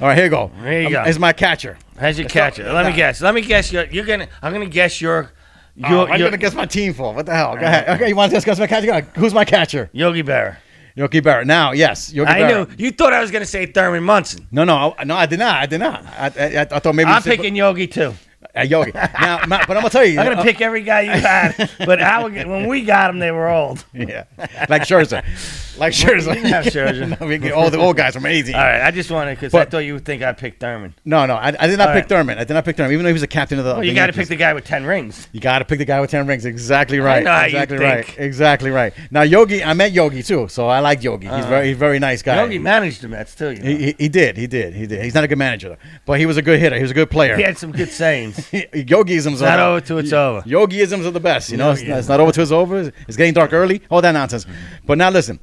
All right, here you go. Here you go. It's my catcher. How's your catcher? Let me guess. I'm gonna guess your. I'm gonna guess my team for. What the hell? Go ahead. Okay, you want to guess my catcher? Go ahead. Who's my catcher? Yogi Berra. Yogi Berra. Now, yes, Yogi Berra. I knew you thought I was gonna say Thurman Munson. No, I did not. I thought maybe I'm picking Yogi too. Yogi. Now, but I'm gonna tell you. I'm gonna pick every guy you had, but when we got them, they were old. Yeah, like Scherzer. We didn't have Scherzer. No, all the old guys from AZ. All right, I just wanted because I thought you would think I picked Thurman. No, I did not pick Thurman. I did not pick Thurman, even though he was the captain of the. Well, you got to pick the guy with 10 rings. You got to pick the guy with 10 rings. Exactly right. I know how exactly you right. think. Exactly right. Now Yogi, I met Yogi too, so I like Yogi. He's very nice guy. Yogi managed the Mets too. You know? He did. He's not a good manager, but he was a good hitter. He was a good player. He had some good sayings. Yogiisms. It's not over till it's over. Yogiisms are the best. You know, it's not over till it's over. It's getting dark early. All that nonsense. But now listen,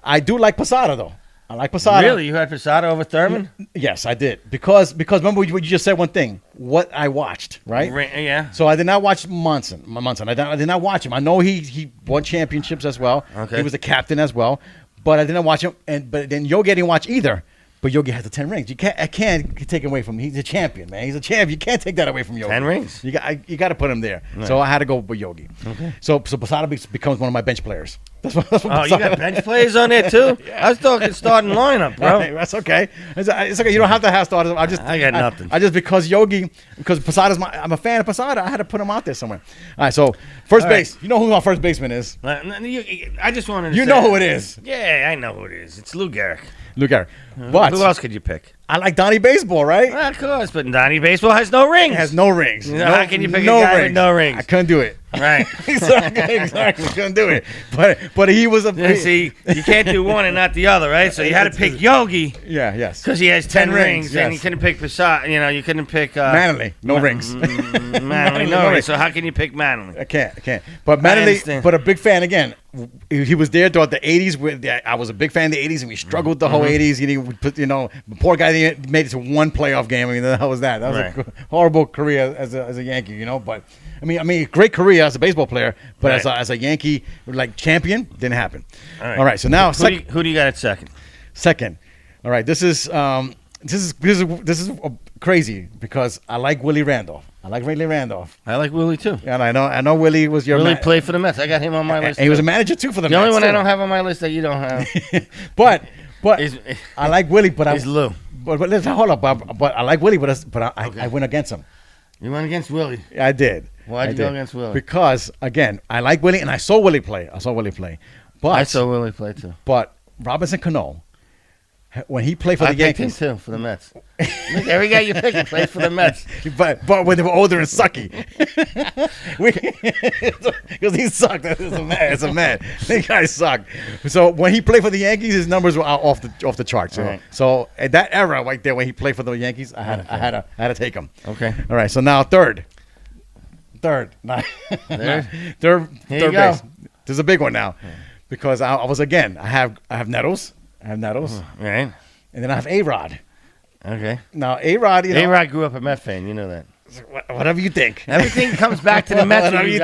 I do like Posada though. I like Posada. Really? You had Posada over Thurman? Yes, I did. Because remember you just said one thing. What I watched, right? Yeah. So I did not watch Munson. I did not watch him. I know he won championships as well. Okay. He was a captain as well. But I didn't watch him. But then Yogi didn't watch either. But Yogi has the 10 rings. I can't take him away from him. He's a champion, man. He's a champion. You can't take that away from Yogi. 10 rings. You got to put him there. Right. So I had to go with Yogi. Okay. So Posada becomes one of my bench players. That's what you got bench players on there too? Yeah. I was talking starting lineup, bro. Right, that's okay. It's okay. You don't have to have starters. I got nothing. I just because Posada's I'm a fan of Posada. I had to put him out there somewhere. All right. So first base. You know who my first baseman is? I just wanted to. You know who it is. Yeah, I know who it is. It's Lou Gehrig. Lou Gehrig. But who else could you pick? I like Donnie Baseball, right? Well, of course, but Donnie Baseball has no rings. It has no rings. How can you pick a guy with no rings? I couldn't do it. Right. exactly. Couldn't do it. But he was a. See, you can't do one and not the other, right? So you had to pick Yogi. Yeah. Yes. Because he has 10 rings, yes. and you couldn't pick Posada. You couldn't pick Manley. No rings. Manley, no rings. So how can you pick Manley? I can't. But Manley, but a big fan again. He was there throughout the 80s. I was a big fan of the 80s, and we struggled the whole 80s. The poor guy made it to one playoff game. I mean, the hell was that? That was a horrible career as a Yankee, But I mean, great career as a baseball player, but as a Yankee like champion, didn't happen. All right. So now, who do you got at second? Second. All right. This is crazy because I like Willie Randolph. I like Willie too. And I know Willie was your Willie played for the Mets. I got him on my list. And he was a manager too for the Mets. The only one I don't have on my list that you don't have. but I like Willie, but he's Lou. But listen, hold up. But I like Willie, but I went against him. You went against Willie? I did. Why'd you go against Willie? Because again, I like Willie, and I saw Willie play. But I saw Willie play too. But Robinson Cano, when he played for the Yankees, too, for the Mets. Look, every guy you pick played for the Mets. but when they were older and sucky, because he sucked. It's a man. That guy sucked. So when he played for the Yankees, his numbers were off the charts. Right. So at that era, right there, when he played for the Yankees, I had to take him. Okay. All right. So now third. Third base. This is a big one now, because I was again. I have Nettles. Right. And then I have A-Rod. Okay. Now, A-Rod, A-Rod grew up a Met fan. You know that. Whatever you think. Everything comes back to the Mets. Whatever you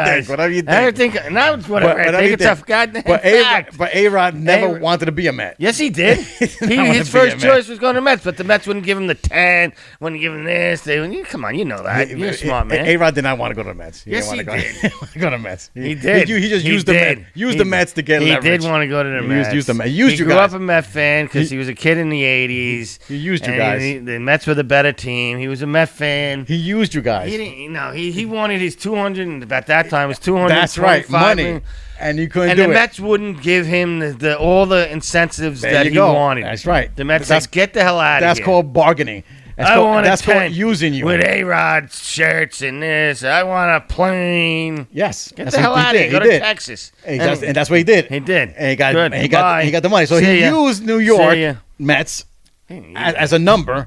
think. Everything. Now it's whatever. I think it's a goddamn fact. But A-Rod never wanted to be a Met. Yes, he did. His first choice was going to Mets, but the Mets wouldn't give him the 10, wouldn't give him this. Come on, you know that. You're a smart man. A-Rod did not want to go to the Mets. Yes, he did. Go to the Mets. He did. He just used the Mets to get leverage. He did want to go to the Mets. He grew up a Met fan because he was a kid in the 80s. He used you guys. The Mets were the better team. He was a Met fan. He used you guys. He wanted his 200, and at that time it was 200. That's right, money. And you couldn't do it. And the Mets wouldn't give him all the incentives that he wanted. That's right. The Mets said, get the hell out of here. That's called bargaining. That's called using you. With A-Rod shirts and this. I want a plane. Yes. Get the hell out of here. Go to Texas. And that's what he did. He did. And he got the money. So he used New York Mets as a number.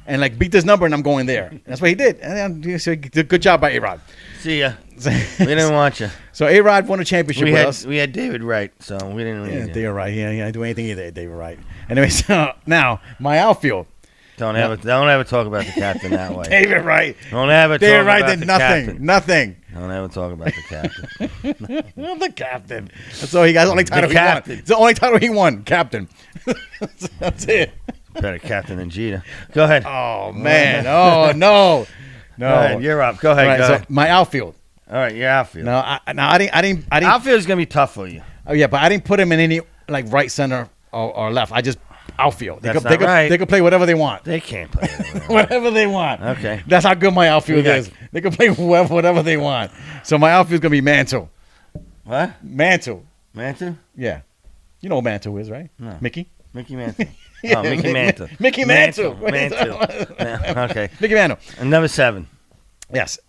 And beat this number, and I'm going there. That's what he did. And so good job by A-Rod. See ya. We didn't want you. So A-Rod won a championship with us. We had David Wright, so we didn't. Yeah, David Wright. Yeah, I do anything either. David Wright. Anyway, so now my outfield. Don't ever talk about the captain that way. David Wright. Don't ever David talk Wright about did the nothing. captain. Nothing. Don't ever talk about the captain. The captain. That's all he got. The only title he won. It's the only title he won. Captain. That's it. Better captain than Jeter. Go ahead. Oh man. Oh no. No. Go ahead, you're up. Go ahead. All right, Go so ahead. my outfield. All right, your outfield. No, I didn't. Outfield's gonna be tough for you. Oh yeah, but I didn't put him in any like right, center, or left. I just outfield. That's not right. They could play whatever they want. They can't play Whatever they want. Okay. That's how good my outfield is. They can play whatever they want. So my outfield's gonna be Mantle. What? Mantle. Mantle? Yeah. You know what Mantle is, right? No. Mickey? Mickey Mantle. Yeah, Oh, Mickey Mantle. Mickey Mantle. Mantle. Yeah, okay. Mickey Mantle. And number 7. Yes.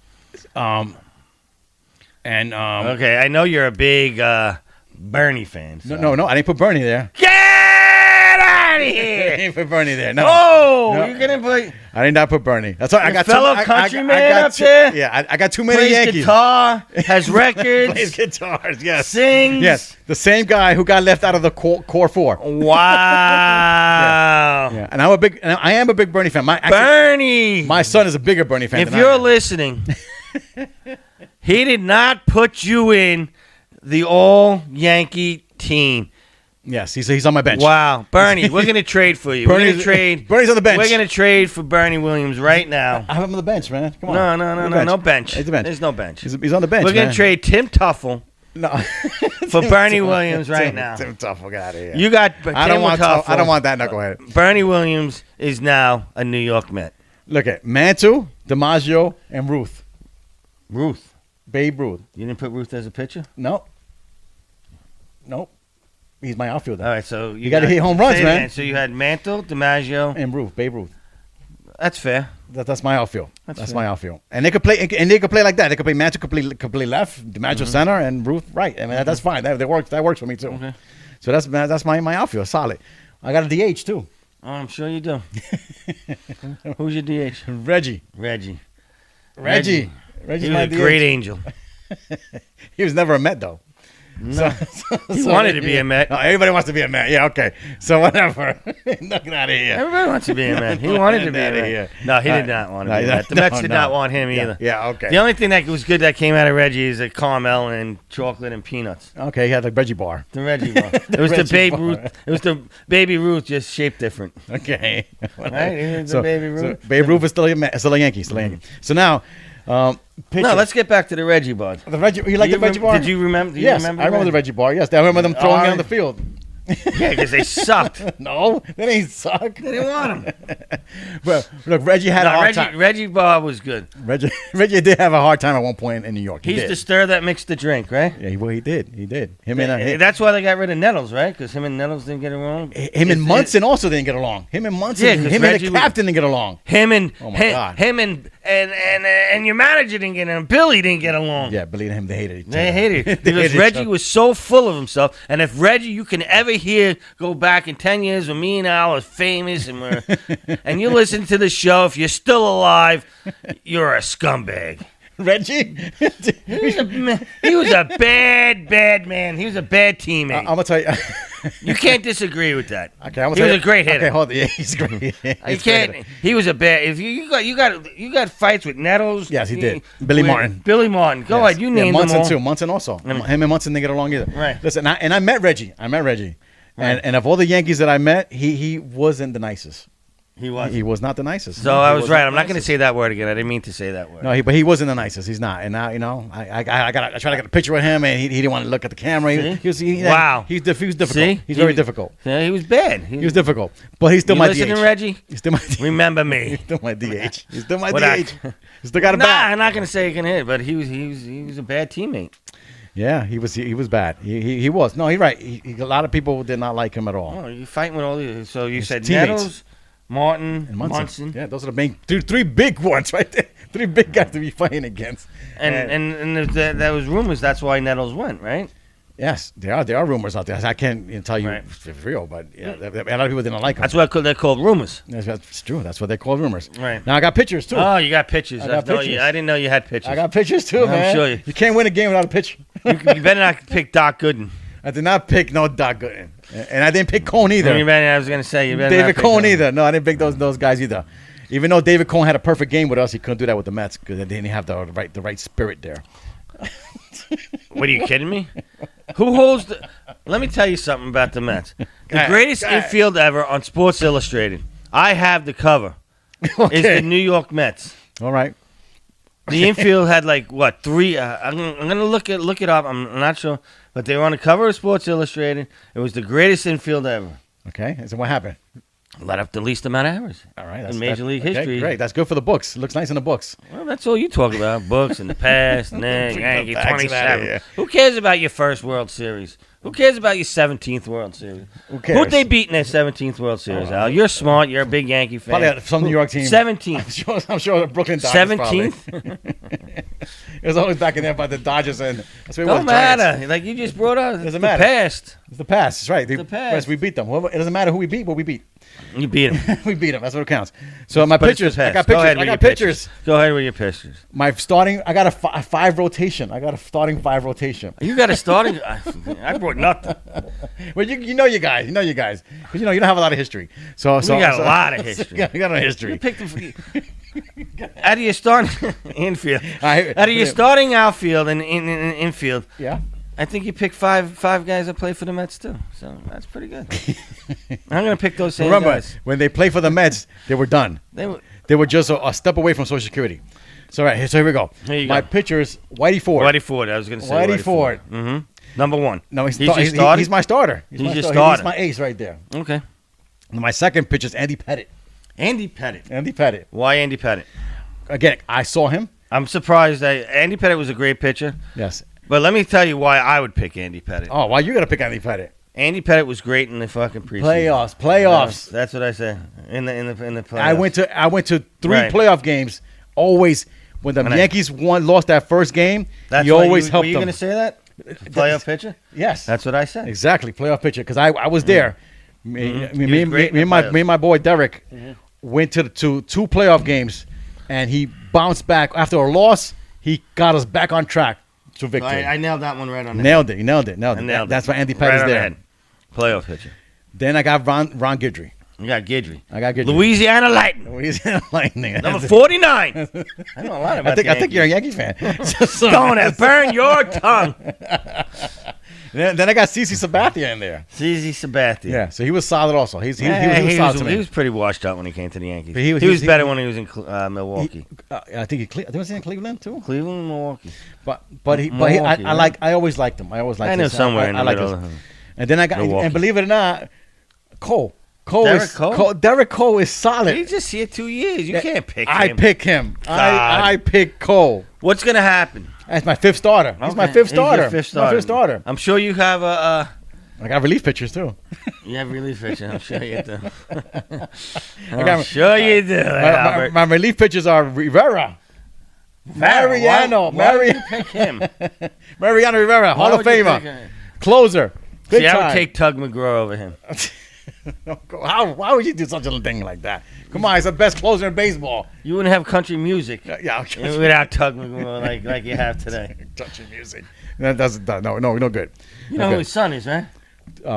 Okay, I know you're a big Bernie fan. So. No, I didn't put Bernie there. Get out of I here! didn't put Bernie there. No. Oh, No. you're gonna put I did not put Bernie. That's all. I got fellow countryman up there. Yeah, I got too many plays Yankees. guitar, has records, Plays guitars. Yes. sings. Yes. The same guy who got left out of the core 4. Wow. Yeah. And I am a big Bernie fan. Bernie. My son is a bigger Bernie fan. If than you're I am. listening, he did not put you in the all Yankee team. Yes, he's on my bench. Wow, Bernie, we're gonna trade for you. We're gonna trade. Bernie's on the bench. We're gonna trade for Bernie Williams right now. I have him on the bench, man. Come on. No bench. He's the bench. There's no bench. He's on the bench. We're gonna man. trade Tim Tuffle No. for Bernie Williams right now. Tim Tuffle, get out of here. You got. I don't want. Tuffle. I don't want that knucklehead. Bernie Williams is now a New York Met. Look at Mantle, DiMaggio, and Ruth. Babe Ruth. You didn't put Ruth as a pitcher? Nope. He's my outfielder. All right, so You got to hit home runs, say it man. again. So you had Mantle, DiMaggio. And Babe Ruth. That's fair. That's my outfield. That's fair. my outfield. And they could play. And they could play like that. They could play Mantle could play left, DiMaggio center, and Ruth right. I mean that's fine. That works. That works for me too. Okay. So that's my outfield. Solid. I got a DH too. Oh, I'm sure you do. Who's your DH? Reggie. Reggie. Reggie's He was my a DH. great angel. He was never a Met though. No. He wanted to be a Met. Oh, everybody wants to be a Met. Yeah, okay. So whatever. Knock it out of here. Everybody wants to be a Met. He wanted to be a Outta Met. here. No, he did not want to be a Met. The Mets did not want him either. Yeah, okay. The only thing that was good that came out of Reggie is the caramel and chocolate and peanuts. Okay, he had the Reggie bar. The Reggie bar. It was the Reggie Babe bar. Ruth. It was the Baby Ruth, just shaped different. Okay. Right? It was the Baby Ruth. So Babe Ruth is still a Yankee. Still a Yankee. So now, pitcher. No, let's get back to the Reggie bar. The Reggie. You like the Reggie bar? Did you remember? Yes, I remember the Reggie bar. Yes, I remember them throwing me on the field. Yeah, because they sucked. No, they didn't suck. They didn't want him. But look, Reggie had a hard time. Reggie Bob was good. Reggie did have a hard time at one point in New York. He's the stir that mixed the drink, right? Yeah, he did. That's why they got rid of Nettles, right? Because him and Nettles didn't get along. Him and Munson also didn't get along. Him and Munson. Yeah, 'cause him and Reggie the captain didn't get along. Him and Oh my God. him and your manager didn't get along. Billy didn't get along. Yeah, Billy and him, they hated each other. They hated it They because hated each Reggie other. was so full of himself. And if Reggie, you can ever hear, go back in 10 years when me and Al are famous and and you listen to the show, if you're still alive, you're a scumbag. Reggie? He was a bad man. He was a bad teammate. I'm gonna tell you. You can't disagree with that. Okay, I'm gonna He tell was you. a great hitter. Okay, hold on. Yeah, he's great. You can't. He was a bad. If you got fights with Nettles. Yes, he did. Billy Martin. Billy Martin. Go ahead. You named Munson them all. too. Munson also. Him and Munson didn't get along either. Right. Listen, I met Reggie. Right. And of all the Yankees that I met, he wasn't the nicest. He was. He was not the nicest. So I was right. I'm not going to say that word again. I didn't mean to say that word. No, but he wasn't the nicest. He's not. And now, I tried to get a picture with him, and he didn't want to look at the camera. Wow. He was difficult. See? He's very difficult. Yeah, he was bad. He was difficult. But he's still You my listening, DH. Reggie? He's still my DH. Remember me. He's still my DH. He's still my What DH. He's still got a Nah, bat. I'm not going to say he can hit, but he was a bad teammate. Yeah, he was bad. He was. No, he's right. A lot of people did not like him at all. Oh, you're fighting with all these. So you said teammates. Nettles, Martin, And Munson. Yeah, those are the main three big ones right there. Three big guys to be fighting against. And there was rumors that's why Nettles went, right? Yes, there are rumors out there. I can't tell you Right. if it's real, but yeah, a lot of people didn't like him. That's what they're called rumors. That's true. That's what they call rumors. Right. Now I got pictures too. Oh, you got pictures. I got pictures. I didn't know you had pictures. I got pictures too, I'm man. sure you- You can't win a game without a picture. You better not pick Doc Gooden. I did not pick no Doc Gooden, and I didn't pick Cone either. I was going to say you better not David pick Cone him. either. No, I didn't pick those guys either. Even though David Cone had a perfect game with us, he couldn't do that with the Mets because they didn't have the right spirit there. What, are you kidding me? Who holds the... Let me tell you something about the Mets. The greatest infield ever on Sports Illustrated. I have the cover. Okay. It's the New York Mets. All right. The infield had like what 3? I'm gonna look it up. I'm not sure, but they were on the cover of Sports Illustrated. It was the greatest infield ever. Okay. And so what happened? Let up the least amount of errors. All right. In Major League okay, history. Great. That's good for the books. It looks nice in the books. Well, that's all you talk about. Books in the past, Yankee Facts 27. outta here. Who cares about your first World Series? Who cares about your 17th World Series? Who cares? Who'd they beat in their 17th World Series, Al? You're smart. You're a big Yankee fan. Probably some New York team. 17th. I'm sure the Brooklyn Dodgers. 17th? It was always back in there by the Dodgers and that's what it Don't was, matter. Giants. Like you just brought up. Doesn't the matter. past. It's the past. That's right. The past. Yes, we beat them. It doesn't matter who we beat. What we beat. You beat him. We beat them. That's what counts. So my But it's pictures. the I got past. Go pictures. ahead I with got your pictures. Go ahead with your pictures. My starting. I got a 5 rotation. I got a starting 5 rotation. You got a starting. I brought nothing. Well, you know you guys. Because you don't have a lot of history. So We got a lot of history. You got a history. You picked them out of your starting infield. I- Out of your starting outfield and in infield. Yeah. I think you picked five guys that play for the Mets too. So that's pretty good. I'm gonna pick those same Remember, guys. when they played for the Mets, they were done. They were just a step away from Social Security. So here we go. Here you My go. pitchers, Whitey Ford. Whitey Ford. I was gonna say Whitey Ford. Mm-hmm. Number 1. No, He's your starter? he's my starter. He's your He's starter. my ace right there. Okay. And my second pitcher is Andy Pettit. Andy Pettit. Andy Pettit. Why Andy Pettit? Again, I saw him. I'm surprised that Andy Pettit was a great pitcher. Yes. But let me tell you why I would pick Andy Pettit. Oh, why you got to pick Andy Pettit? Andy Pettit was great in the fucking preseason. Playoffs. That's what I said. In the playoffs. I went to 3 Right. playoff games. Always when the Yankees lost that first game, he always helped Were you them. going to say that? Playoff pitcher? Yes. That's what I said. Exactly, playoff pitcher. Because I was there. Me He was great in the and my boy Derek went to 2 playoff games, and he bounced back after a loss. He got us back on track to victory. I nailed that one right on the Nailed it. You nailed it. I nailed That's it. why Andy Right Pettit on is the there. head. Playoff pitcher. Then I got Ron Guidry. You got Guidry. I got Guidry. Louisiana Lightning. Louisiana Lightning. Number 49. I know a lot about I think you're a Yankee fan. Don't burn your tongue. Then I got CeCe Sabathia in there. CeCe Sabathia. Yeah, so he was solid also. He was solid to me. He was pretty washed out when he came to the Yankees. But He was better when he was in Milwaukee. I think he was in Cleveland too. Cleveland and Milwaukee. I always liked him. I always liked him. I know somewhere in the like middle. his. And then I got, Milwaukee. and believe it or not, Cole. Derek Cole is solid. He's just here 2 years. You can't pick him. I pick him. God. I pick Cole. What's going to happen? That's my 5th starter. He's my 5th starter. He's your fifth starter. I'm sure you have a... I got relief pitchers too. You have relief pitching. I'm sure you do. I'm sure you do, Albert. My relief pitchers are Rivera. Mariano. Why would you pick him? Mariano Rivera, Hall of would you pick Famer. him? Closer. Big See, I would time. take Tug McGraw over him. Why would you do such a thing like that? Come on, he's the best closer in baseball. You wouldn't have country music Yeah, without Tug McGraw like you have today. country music. That doesn't. No good. You know who his son is, right?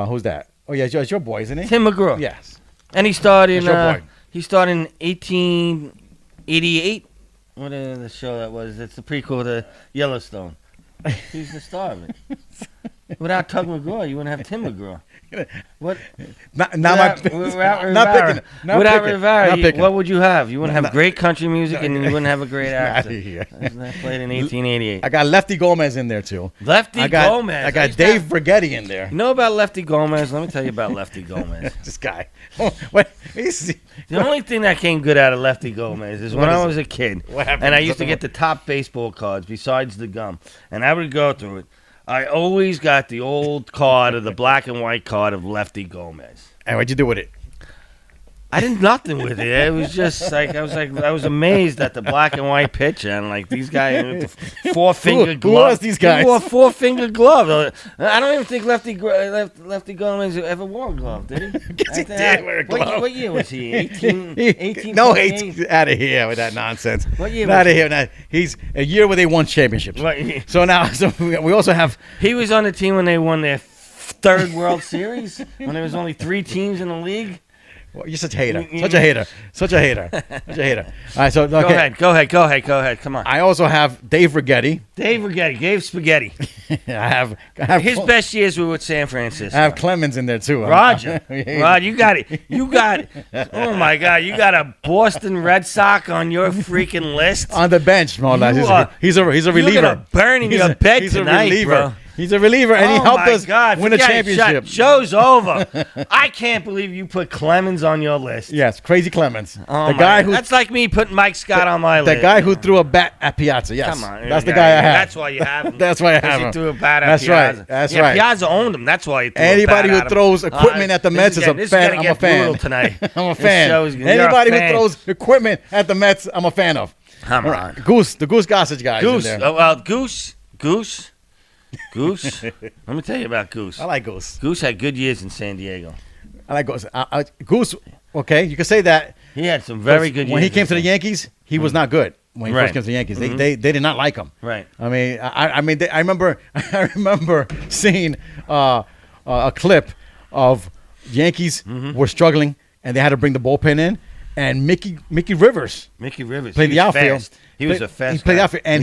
Who's that? Oh yeah, it's your boy, isn't he? Tim McGraw. Yes. And he started That's your boy. He started in 1888. What is the show that was? It's the prequel to Yellowstone. He's the star of it. Without Tug McGraw, you wouldn't have Tim McGraw. What? Not Rivera, picking. what would you have? You wouldn't have great country music, and you wouldn't have a great Outta actor. here. That played in 1888. I got Lefty Gomez in there too. Gomez. I got Dave Brigetti in there. You know about Lefty Gomez? Let me tell you about Lefty Gomez. This guy. What? The only thing that came good out of Lefty Gomez is when I was a kid, What happened? and I used to get the top baseball cards besides the gum, and I would go through it. I always got the old card or the black and white card of Lefty Gomez. And what'd you do with it? I did nothing with it. It was just like I was amazed at the black and white picture and like these guys with the 4-finger glove. Who was these guys? He wore a 4-finger glove. I don't even think Lefty Gomez ever wore a glove, did he? Yes, he did wear a glove. What year was he? 18? No, out of here with that nonsense. What year Out was of here. Now, he's a year where they won championships. What year? So we also have. He was on the team when they won their 3rd World Series when there was only 3 teams in the league. Well, you're such a hater. Such a hater. Such a hater. Such a hater. All right, so okay. Go ahead. Come on. I also have Dave Rigetti. Gave Spaghetti. I have His best years were with San Francisco. I have Clemens in there too. Roger, you got it. Oh my God, you got a Boston Red Sox on your freaking list. On the bench, more or less. He's a reliever. You're gonna burn in your bed tonight, bro. He's a reliever, and he helped us win a championship. Show's over. I can't believe you put Clemens on your list. Yes, crazy Clemens. Oh, that's like me putting Mike Scott on my list. The guy who threw a bat at Piazza. Yes, come on, that's the guy I have. That's why you have him. That's why I have him. He threw a bat at Piazza. Right. That's right. Piazza owned him. That's why he threw Anybody a bat who throws equipment at the Mets is a fan. I'm a fan. Tonight. I'm a fan. Anybody who throws equipment at the Mets, I'm a fan of. Come on, Goose, the Goose Gossage guy. Goose. Let me tell you about Goose. I like Goose. Goose had good years in San Diego. I like Goose. Goose, okay, you can say that. He had some very good years. When he came to the Yankees, he was not good. When he first came to the Yankees, they did not like him. Right. I mean, I remember seeing a clip of Yankees were struggling and they had to bring the bullpen in, and Mickey Rivers played the outfield. He was a fast. He played the outfield, and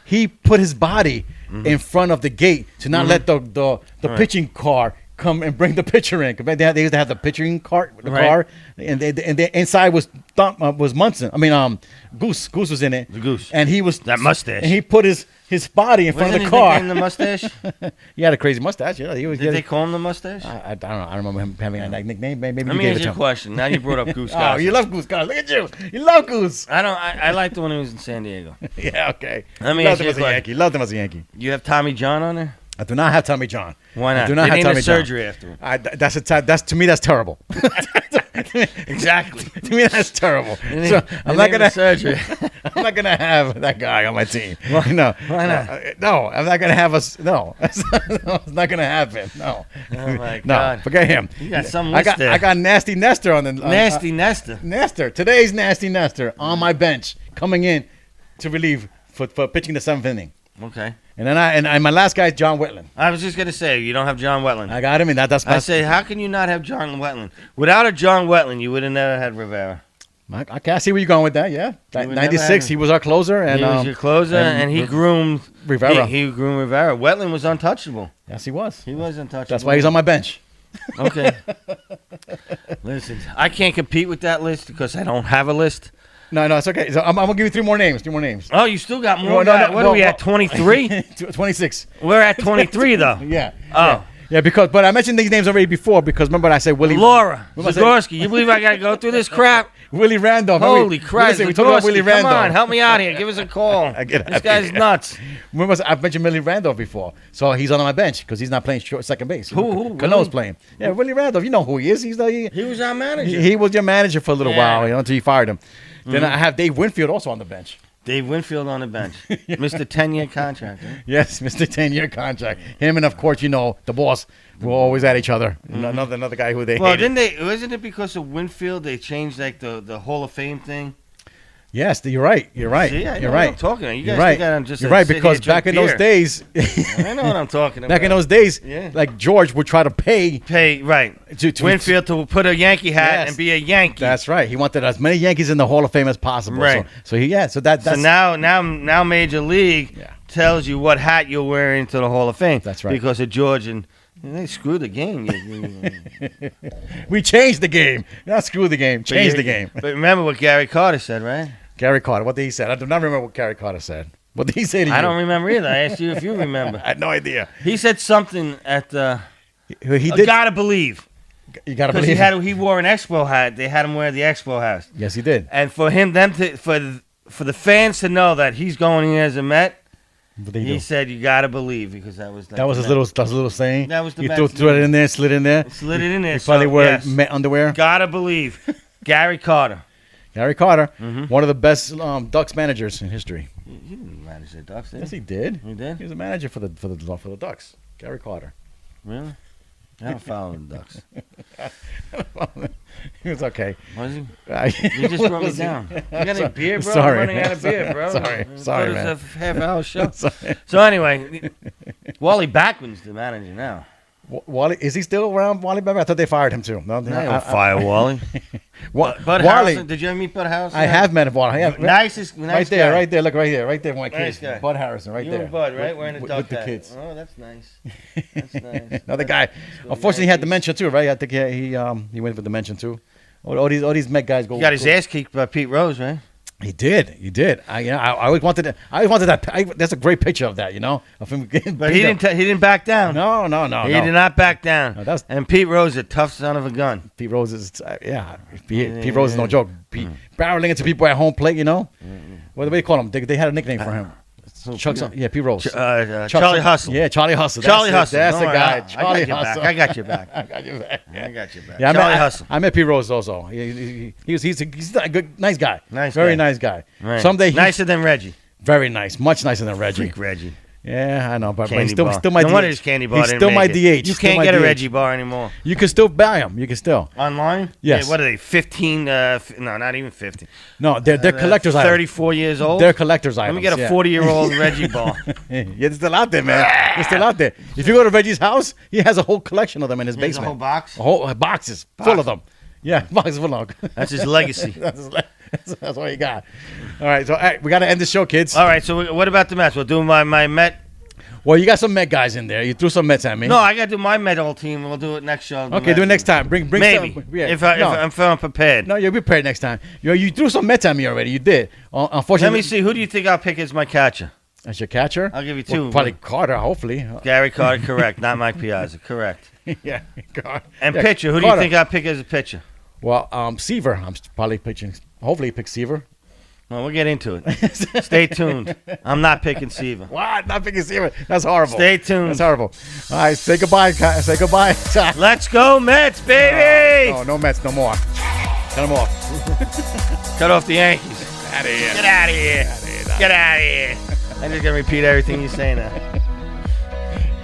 he put his body in front of the gate to not let the pitching car come and bring the pitcher in. They used to have the pitching car, and the inside was Munson. I mean, Goose was in it. The Goose, and he was that mustache. And he put his body in front of the car. The mustache. He had a crazy mustache. Yeah, Did they call him the mustache? I don't know. I remember him having a nickname. Maybe Let me ask you a question. Now you brought up Goose. Oh, you love Goose. God, look at you. You love Goose. I liked the one who was in San Diego. Yeah. Okay. Let me ask you a question. Loved him as a Yankee. You have Tommy John on there? I do not have Tommy John. Why not? I do not have Tommy surgery John. After. That's to me. That's terrible. Exactly. To me, that's terrible. So I'm not gonna surgery. I'm not gonna have that guy on my team. Why not? No, I'm not gonna have us. No, it's not gonna happen. No. Oh my God. No, forget him. You got some list there. I got Nasty Nestor on the Nasty Nestor. Nestor. Today's Nasty Nestor on my bench, coming in to relieve for pitching the 7th inning. Okay. And then and my last guy is John Wetland. I was just gonna say you don't have John Wetland. I got him, and that's. I say, how can you not have John Wetland? Without a John Wetland, you would have never had Rivera. I see where you're going with that. Yeah, 96. He was our closer, and he was your closer, and he groomed Rivera. He groomed Rivera. Wetland was untouchable. Yes, he was. He was untouchable. That's why he's on my bench. Okay. Listen, I can't compete with that list because I don't have a list. No, it's okay. So I'm gonna give you 3 more names. 3 more names. Oh, you still got more? What are we at? 23? 26. We're at 23 though. Yeah. Oh. Yeah, but I mentioned these names already before because remember I said Willie. Laura Zagorski. You believe I gotta go through this crap? Willie Randolph. Holy Christ! We talked about Willie Randolph. Come on, help me out here. Give us a call. This guy's nuts. Remember, I've mentioned Willie Randolph before, so he's on my bench because he's not playing second base. Who? Cano's playing. Yeah, Willie Randolph. You know who he is. He was our manager. He was your manager for a little while, until you fired him. Then I have Dave Winfield also on the bench. Dave Winfield on the bench. Mr. 10-year contract. Right? Yes, Mr. 10-year contract. Him and, of course, the boss were always at each other. Another guy who they hated. Wasn't it because of Winfield they changed like the Hall of Fame thing? Yes, you're right. See, I know what I'm talking about. You guys think I'm just you're right, because back in those days... I know what I'm talking about. Back in those days, like George would try to pay right. To Winfield to put a Yankee hat and be a Yankee. That's right. He wanted as many Yankees in the Hall of Fame as possible. Right. So now Major League tells you what hat you'll wear into the Hall of Fame. That's right. Because of George and they screwed the game. We changed the game. Not screw the game. Change the game. But remember what Gary Carter said, right? Gary Carter. What did he say? I do not remember what Gary Carter said. What did he say to you? I don't remember either. I asked you if you remember. I had no idea. He said something at the... He did. Gotta believe. You gotta believe. Because he wore an Expo hat. They had him wear the Expo hat. Yes, he did. And for the fans to know that he's going in as a Met, he said you gotta believe because that was his little saying. That was the you threw it in there, slid in there. Slid it in there. He probably wear Met underwear. Gotta believe. Gary Carter. Gary Carter, one of the best Ducks managers in history. He didn't manage the Ducks, did he? Yes, he did. He did? He was a manager for the Ducks. Gary Carter. Really? I don't follow the Ducks. He was okay. Was he? You just brought me down. You got any beer, bro? Sorry. I'm running out of beer, bro. Sorry, man. It's a half-hour show. So anyway, Wally Backman's the manager now. Wally, is he still around? Wally Beverly? I thought they fired him too. No, They don't fire Wally. Bud Wally. Harrison. Did you ever meet Bud Harrison? I have met Wally. Yeah, nice right there, guy. right there. Look right there, right there. My Nice kids, guy. Bud Harrison, right You there. and Bud, right? Wearing a duck with the hat. kids. Oh, that's nice. That's nice. Another guy. Unfortunately, he had dementia too, right? I think he went with dementia too. All these Met guys go. He got his ass kicked by Pete Rose, right? He did. I always wanted that. That's a great picture of that, of him. But he didn't back down. No. He did not back down. No, and Pete Rose is a tough son of a gun. Pete Rose is, Pete Rose is no joke. Barreling into people at home plate, What do they call him? They had a nickname for him. Pete Rose. Charlie Hustle. Yeah, Charlie Hustle. Charlie Hustle. That's the guy. Charlie Hustle. I got your back. I got your back. Yeah, Charlie Hustle. I met Pete Rose also. He's a good, nice guy. Very nice guy. Right. Someday nicer than Reggie. Very nice. Much nicer than Reggie. Freak Reggie. Yeah, I know, but Candy he's still bar. my no DH. wonder his candy bar He's didn't still make my it. DH. You Still can't my get a DH. Reggie bar anymore. You can still buy them. You can still. Online? Yes. What are they, 15? No, not even 15. No, they're collector's items. 34 years old? They're collector's Let items. me get a 40-year-old Reggie bar. Yeah, they're still out there, man. They're still out there. If you go to Reggie's house, he has a whole collection of them in his basement. A whole box? A whole boxes full of them. Yeah, boxes full of them. That's his legacy. That's all you got. All right, so we got to end the show, kids. All right, so what about the Mets? We'll do my Met. Well, you got some Met guys in there. You threw some Mets at me. No, I got to do my Met all team. We'll do it next show. Okay, do it next time. Bring Maybe. some. Yeah. If I'm feeling prepared. No, you'll be prepared next time. You threw some Mets at me already. You did. Unfortunately. Let me see. Who do you think I'll pick as my catcher? As your catcher? I'll give you two. Well, probably Carter, hopefully. Gary Carter, correct. Not Mike Piazza, correct. Yeah, Carter. And pitcher. Who do you think I'll pick as a pitcher? Well, Seaver. I'm probably pitching. Hopefully, pick Seaver. Well, we'll get into it. Stay tuned. I'm not picking Seaver. What? Not picking Seaver? That's horrible. Stay tuned. That's horrible. All right, say goodbye. Say goodbye. Let's go, Mets, baby! No Mets, no more. Cut them off. Cut off the Yankees. Out of here. Get out of here. Get out of here. I'm just going to repeat everything you say now.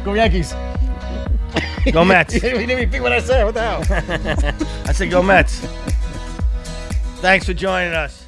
Go Yankees. Go Mets. You didn't repeat what I said. What the hell? I said go Mets. Thanks for joining us.